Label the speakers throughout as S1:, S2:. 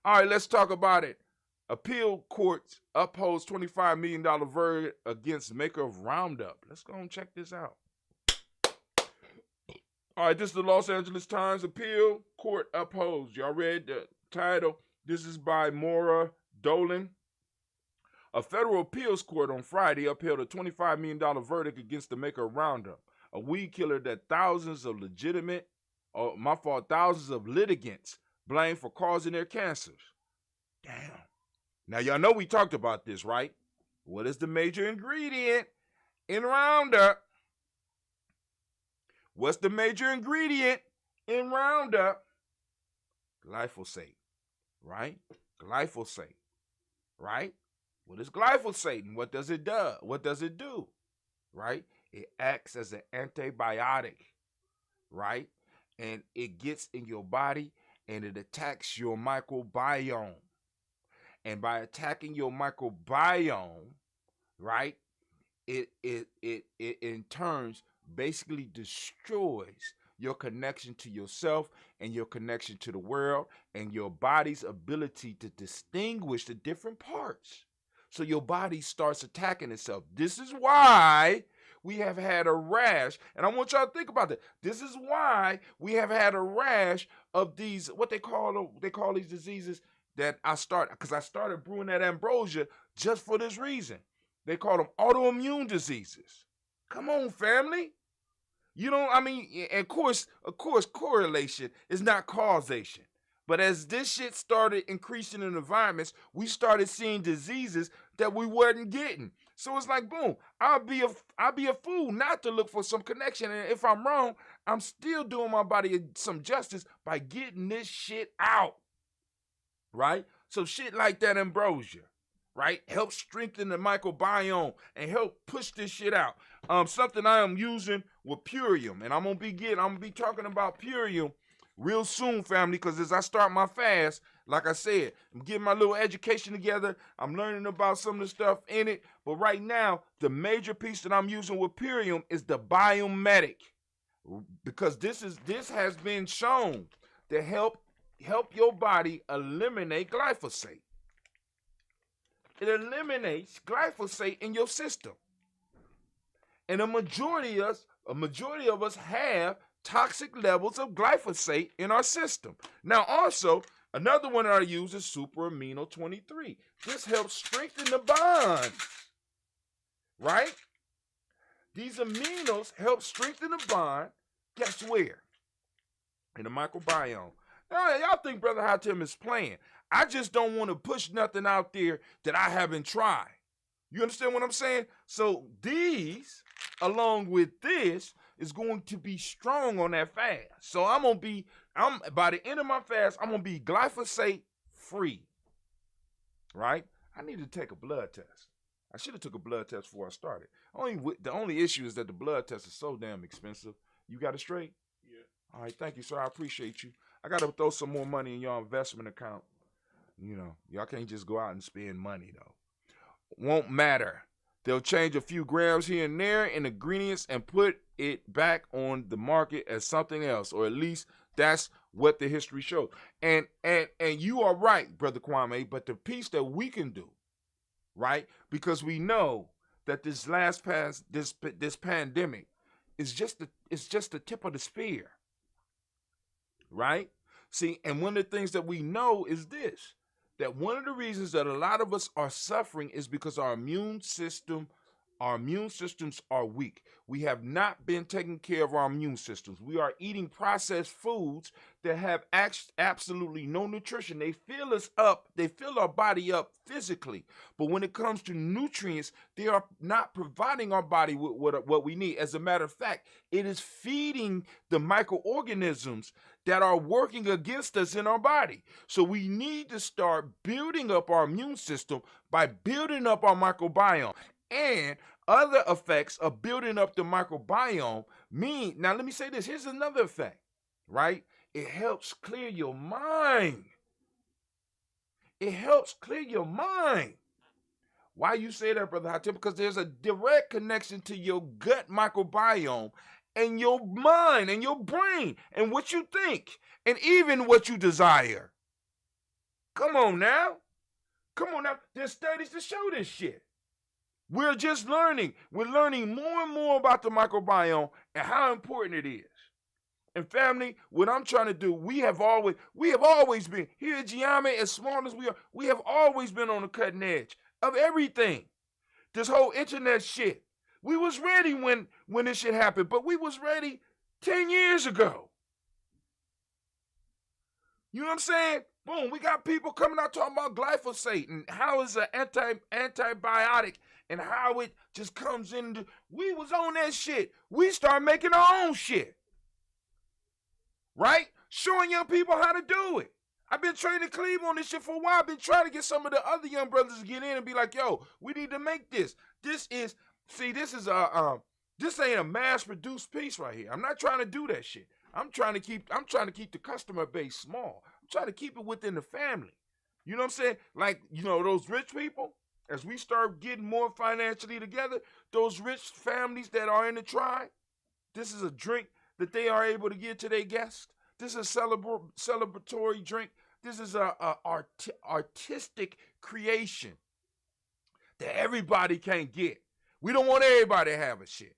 S1: All right, let's talk about it. Appeal courts upholds $25 million verdict against maker of Roundup. Let's go and check this out. All right, this is the Los Angeles Times. Appeal court upholds. Y'all read the title? This is by Maura Dolan. A federal appeals court on Friday upheld a $25 million verdict against the maker of Roundup, a weed killer that thousands of litigants blame for causing their cancers. Damn. Now, y'all know we talked about this, right? What is the major ingredient in Roundup? What's the major ingredient in Roundup? Glyphosate, right? Glyphosate, right? What is glyphosate and what does it do? What does it do? Right? It acts as an antibiotic, right? And it gets in your body and it attacks your microbiome. And by attacking your microbiome, right, it in turns basically destroys your connection to yourself and your connection to the world and your body's ability to distinguish the different parts. So your body starts attacking itself. This is why we have had a rash, and I want y'all to think about that. This is why we have had a rash of these, what they call these diseases that I started brewing that ambrosia just for this reason. They call them autoimmune diseases. Come on, family. You know, I mean, and of course, correlation is not causation. But as this shit started increasing in environments, we started seeing diseases that we wasn't getting. So it's like, boom, I'll be a fool not to look for some connection. And if I'm wrong, I'm still doing my body some justice by getting this shit out. Right? So shit like that ambrosia, right, helps strengthen the microbiome and help push this shit out. Something I am using with Purium, and I'm gonna be talking about Purium real soon, family, because as I start my fast, like I said, I'm getting my little education together. I'm learning about some of the stuff in it. But right now, the major piece that I'm using with Purium is the Biomedic, because this has been shown to help your body eliminate glyphosate. It eliminates glyphosate in your system. And a majority of us have toxic levels of glyphosate in our system. Now, also, another one that I use is Super Amino 23. This helps strengthen the bonds, right? These aminos help strengthen the bond. Guess where? In the microbiome. Now, y'all think Brother Hatem is playing. I just don't want to push nothing out there that I haven't tried. You understand what I'm saying? So these, along with this, is going to be strong on that fast. So by the end of my fast, I'm going to be glyphosate free. Right? I need to take a blood test. I should have took a blood test before I started. The only issue is that the blood test is so damn expensive. You got it straight? Yeah. All right, thank you, sir. I appreciate you. I got to throw some more money in your investment account. You know, y'all can't just go out and spend money, though. Won't matter. They'll change a few grams here and there in ingredients and put it back on the market as something else, or at least that's what the history shows. And you are right, Brother Kwame, but the piece that we can do, right? Because we know that this pandemic is just the tip of the spear, right? See, and one of the things that we know is this, that one of the reasons that a lot of us are suffering is because our immune systems are weak. We have not been taking care of our immune systems. We are eating processed foods that have absolutely no nutrition. They fill us up. They fill our body up physically. But when it comes to nutrients, they are not providing our body with what we need. As a matter of fact, it is feeding the microorganisms that are working against us in our body. So we need to start building up our immune system by building up our microbiome. And other effects of building up the microbiome now let me say this, here's another effect, right? It helps clear your mind. It helps clear your mind. Why you say that, Brother Hatem? Because there's a direct connection to your gut microbiome and your mind and your brain and what you think and even what you desire. Come on now. Come on now. There's studies to show this shit. We're just learning. We're learning more and more about the microbiome and how important it is. And family, what I'm trying to do, we have always been here at Giame, as small as we have always been on the cutting edge of everything. This whole internet shit. We was ready when this shit happened, but we was ready 10 years ago. You know what I'm saying? Boom, we got people coming out talking about glyphosate and how it's an antibiotic and how it just comes in. We was on that shit. We started making our own shit. Right? Showing young people how to do it. I've been training Cleve on this shit for a while. I've been trying to get some of the other young brothers to get in and be like, yo, we need to make this. This ain't a mass-produced piece right here. I'm not trying to do that shit. I'm trying to keep the customer base small. I'm trying to keep it within the family. You know what I'm saying? Like, those rich people, as we start getting more financially together, those rich families that are in the tribe, this is a drink that they are able to give to their guests. This is a celebratory drink. This is a artistic creation that everybody can't get. We don't want everybody to have a shit.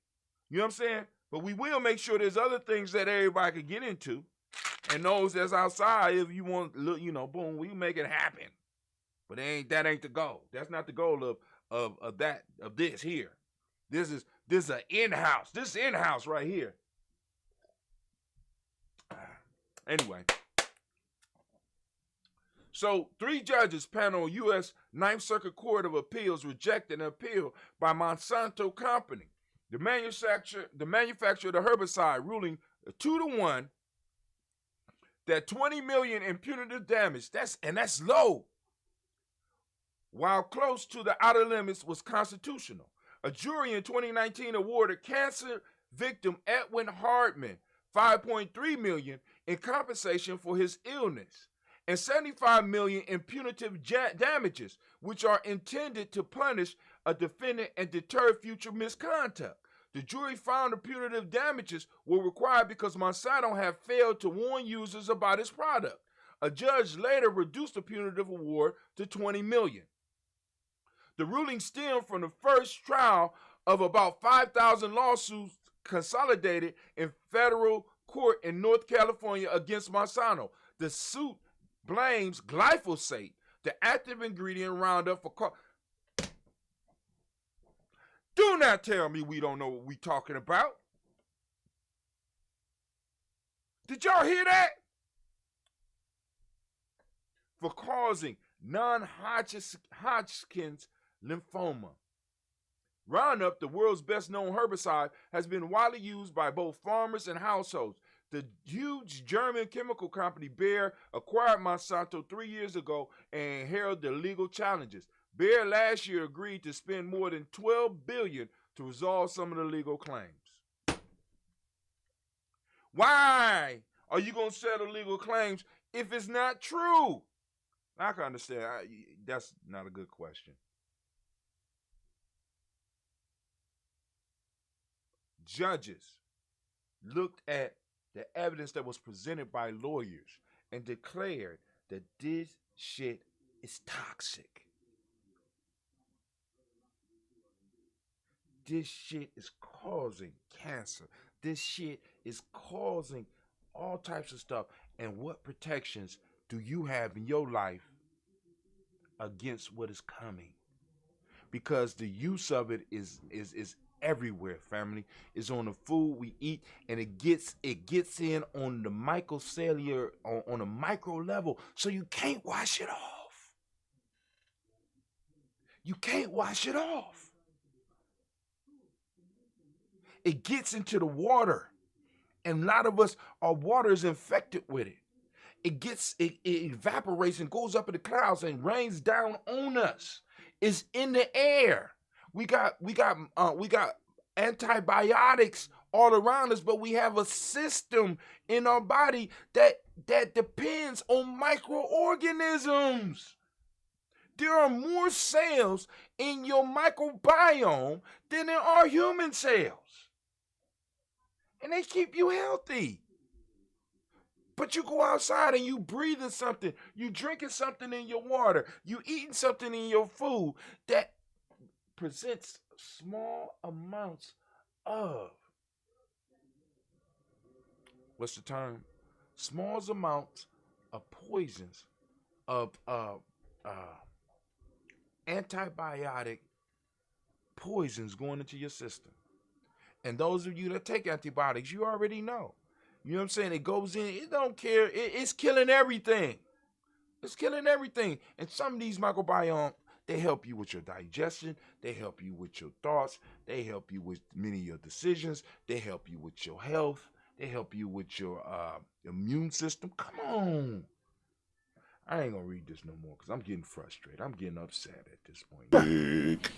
S1: You know what I'm saying? But we will make sure there's other things that everybody can get into. And those that's outside, if you want, boom, we make it happen. But that ain't the goal. That's not the goal of this here. This is an in-house. This is in-house right here. Anyway. So 3 judges panel U.S. Ninth Circuit Court of Appeals rejected an appeal by Monsanto Company, the manufacturer of the herbicide, ruling 2-1 that $20 million in punitive damage, that's low, while close to the outer limits, was constitutional. A jury in 2019 awarded cancer victim Edwin Hardman $5.3 million in compensation for his illness and $75 million in punitive damages, which are intended to punish a defendant and deter future misconduct. The jury found the punitive damages were required because Monsanto had failed to warn users about its product. A judge later reduced the punitive award to $20 million. The ruling stemmed from the first trial of about 5,000 lawsuits consolidated in federal court in North California against Monsanto. The suit blames glyphosate, the active ingredient in Roundup, for Do not tell me we don't know what we talking about. Did y'all hear that? For causing non-Hodgkin's lymphoma. Roundup, the world's best-known herbicide, has been widely used by both farmers and households. The huge German chemical company Bayer acquired Monsanto 3 years ago and heralded the legal challenges. Bayer last year agreed to spend more than $12 billion to resolve some of the legal claims. Why are you going to settle legal claims if it's not true? I can understand. That's not a good question. Judges looked at the evidence that was presented by lawyers and declared that this shit is toxic. This shit is causing cancer. This shit is causing all types of stuff. And what protections do you have in your life against what is coming? Because the use of it is everywhere, family. It's on the food we eat, and it gets in on the microcellular, on a micro level, so you can't wash it off. You can't wash it off. It gets into the water, and a lot of us, our water is infected with it. It evaporates and goes up in the clouds and rains down on us. It's in the air. We got antibiotics all around us, but we have a system in our body that depends on microorganisms. There are more cells in your microbiome than there are human cells. and they keep you healthy. But you go outside and you breathing something, you drinking something in your water, you eating something in your food that presents small amounts of, what's the term? Small amounts of poisons, of antibiotic poisons going into your system. And those of you that take antibiotics, you already know. You know what I'm saying? It goes in, it don't care. It's killing everything. It's killing everything. And some of these microbiome, they help you with your digestion. They help you with your thoughts. They help you with many of your decisions. They help you with your health. They help you with your immune system. Come on. I ain't going to read this no more because I'm getting frustrated. I'm getting upset at this point.